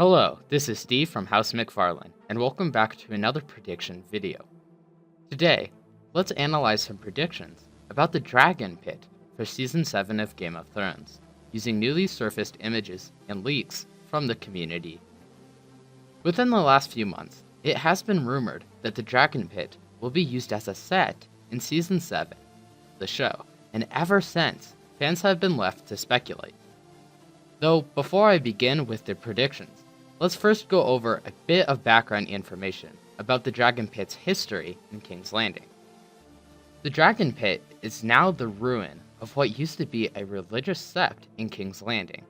Hello, this is Steve from housemcfarlin, and welcome back to another prediction video. Today, let's analyze some predictions about the Dragon Pit for Season 7 of Game of Thrones, using newly surfaced images and leaks from the community. Within the last few months, it has been rumored that the Dragon Pit will be used as a set in Season 7, the show, and ever since, fans have been left to speculate. Though, before I begin with the predictions, let's first go over a bit of background information about the Dragon Pit's history in King's Landing. The Dragon Pit is now the ruin of what used to be a religious sept in King's Landing.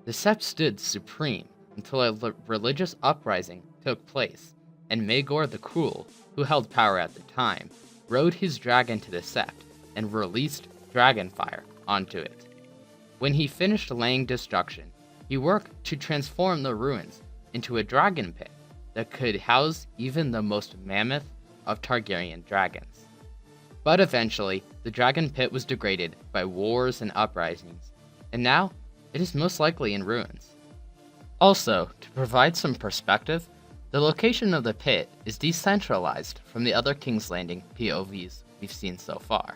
The sept stood supreme until a religious uprising took place, and Maegor the Cruel, who held power at the time, rode his dragon to the sept and released dragonfire onto it. When he finished laying destruction, he worked to transform the ruins into a dragon pit that could house even the most mammoth of Targaryen dragons. But eventually, the dragon pit was degraded by wars and uprisings, and now it is most likely in ruins. Also, to provide some perspective, the location of the pit is decentralized from the other King's Landing POVs we've seen so far.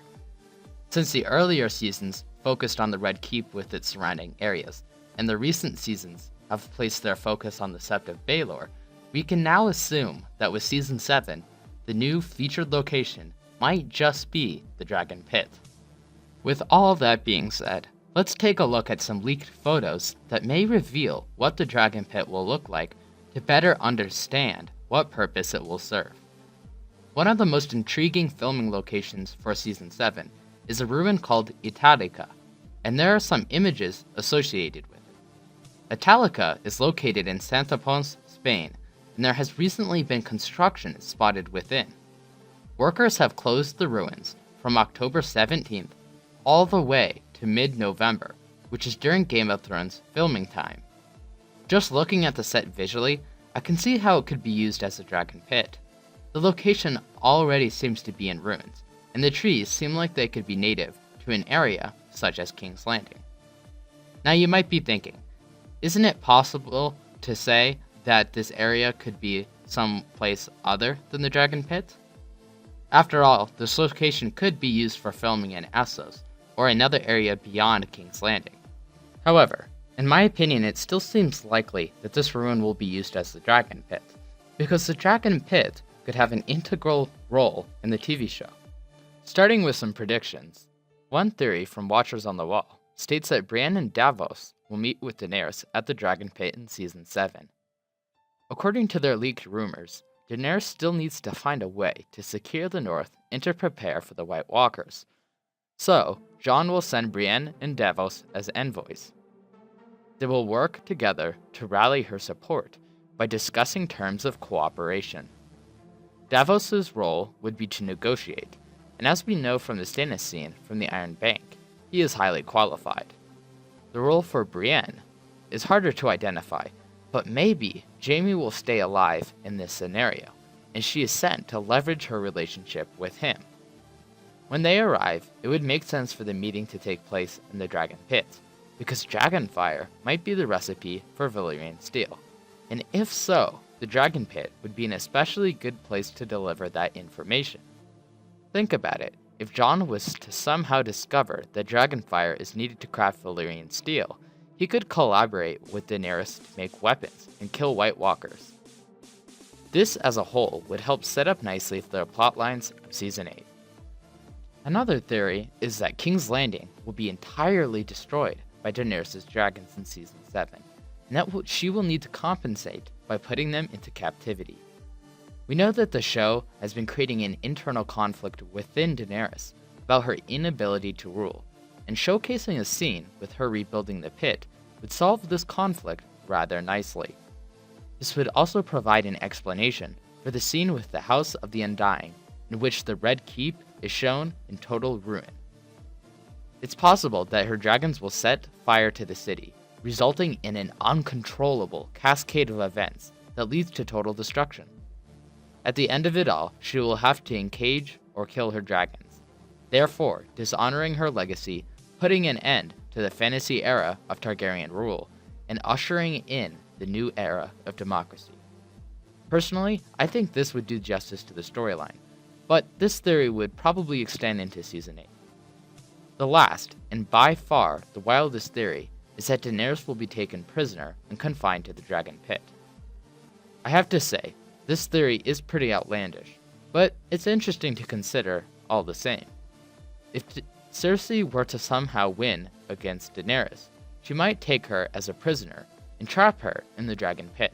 Since the earlier seasons focused on the Red Keep with its surrounding areas, and the recent seasons have placed their focus on the Sept of Baelor, we can now assume that with Season 7, the new featured location might just be the Dragon Pit. With all of that being said, let's take a look at some leaked photos that may reveal what the Dragon Pit will look like to better understand what purpose it will serve. One of the most intriguing filming locations for Season 7 is a ruin called Italica, and there are some images associated with it. Italica is located in Santa Pons, Spain, and there has recently been construction spotted within. Workers have closed the ruins from October 17th all the way to mid-November, which is during Game of Thrones filming time. Just looking at the set visually, I can see how it could be used as a dragon pit. The location already seems to be in ruins, and the trees seem like they could be native to an area such as King's Landing. Now you might be thinking, isn't it possible to say that this area could be some place other than the Dragon Pit? After all, this location could be used for filming in Essos, or another area beyond King's Landing. However, in my opinion, it still seems likely that this ruin will be used as the Dragon Pit, because the Dragon Pit could have an integral role in the TV show. Starting with some predictions, one theory from Watchers on the Wall states that Brienne and Davos will meet with Daenerys at the Dragon Pit in Season 7. According to their leaked rumors, Daenerys still needs to find a way to secure the North and to prepare for the White Walkers. So, Jon will send Brienne and Davos as envoys. They will work together to rally her support by discussing terms of cooperation. Davos's role would be to negotiate, and as we know from the Stannis scene from the Iron Bank, he is highly qualified. The role for Brienne is harder to identify, but maybe Jaime will stay alive in this scenario, and she is sent to leverage her relationship with him. When they arrive, it would make sense for the meeting to take place in the Dragon Pit, because dragonfire might be the recipe for Valyrian steel, and if so, the Dragon Pit would be an especially good place to deliver that information. Think about it, if Jon was to somehow discover that dragonfire is needed to craft Valyrian steel, he could collaborate with Daenerys to make weapons and kill White Walkers. This as a whole would help set up nicely for the plotlines of Season 8. Another theory is that King's Landing will be entirely destroyed by Daenerys' dragons in Season 7, and that she will need to compensate by putting them into captivity. We know that the show has been creating an internal conflict within Daenerys about her inability to rule, and showcasing a scene with her rebuilding the pit would solve this conflict rather nicely. This would also provide an explanation for the scene with the House of the Undying, in which the Red Keep is shown in total ruin. It's possible that her dragons will set fire to the city, resulting in an uncontrollable cascade of events that leads to total destruction. At the end of it all, she will have to engage or kill her dragons, therefore dishonoring her legacy, putting an end to the fantasy era of Targaryen rule, and ushering in the new era of democracy. Personally, I think this would do justice to the storyline, but this theory would probably extend into Season 8. The last, and by far the wildest theory, is that Daenerys will be taken prisoner and confined to the Dragon Pit. I have to say, this theory is pretty outlandish, but it's interesting to consider all the same. If Cersei were to somehow win against Daenerys, she might take her as a prisoner and trap her in the Dragon Pit.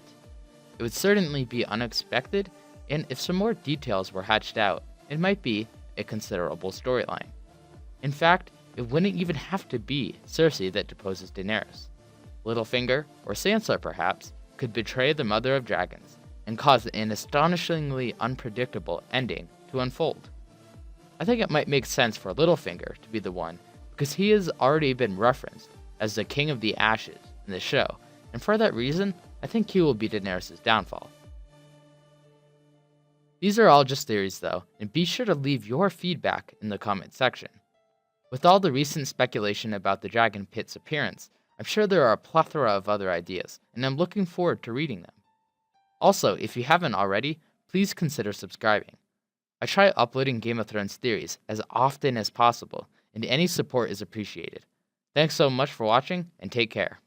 It would certainly be unexpected, and if some more details were hatched out, it might be a considerable storyline. In fact, it wouldn't even have to be Cersei that deposes Daenerys. Littlefinger, or Sansa perhaps, could betray the Mother of Dragons and cause an astonishingly unpredictable ending to unfold. I think it might make sense for Littlefinger to be the one because he has already been referenced as the King of the Ashes in the show, and for that reason, I think he will be Daenerys' downfall. These are all just theories though, and be sure to leave your feedback in the comment section. With all the recent speculation about the Dragon Pit's appearance, I'm sure there are a plethora of other ideas, and I'm looking forward to reading them. Also, if you haven't already, please consider subscribing. I try uploading Game of Thrones theories as often as possible, and any support is appreciated. Thanks so much for watching, and take care.